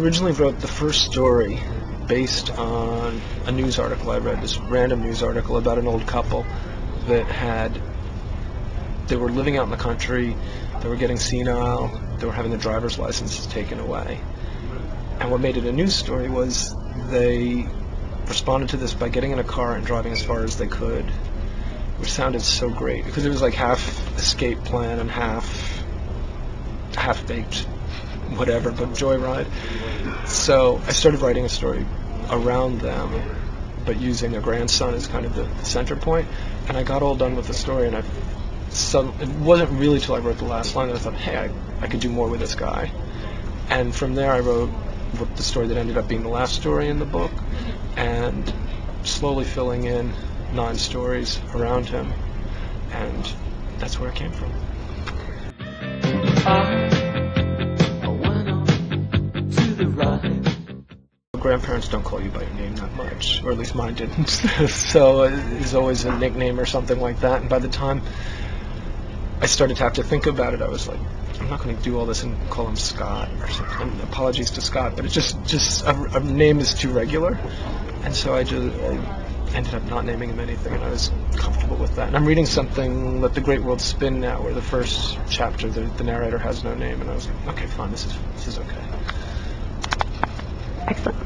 originally wrote the first story based on a news article I read, this random news article about an old couple they were living out in the country, they were getting senile, they were having their driver's licenses taken away. And what made it a news story was they responded to this by getting in a car and driving as far as they could, which sounded so great because it was like half escape plan and half-baked whatever, but joyride. So I started writing a story around them, but using their grandson as kind of the center point. And I got all done with the story, and it wasn't really till I wrote the last line that I thought, hey, I could do more with this guy. And from there I wrote the story that ended up being the last story in the book, and slowly filling in 9 stories around him, and that's where it came from. Grandparents don't call you by your name that much, or at least mine didn't. So it's always a nickname or something like that. And by the time I started to have to think about it, I was like, I'm not going to do all this and call him Scott or something. And apologies to Scott, but it's just a name is too regular. And so I ended up not naming him anything, and I was comfortable with that. And I'm reading something, Let the Great World Spin now, where the first chapter, the narrator has no name, and I was like, okay, fine, this is okay. Excellent.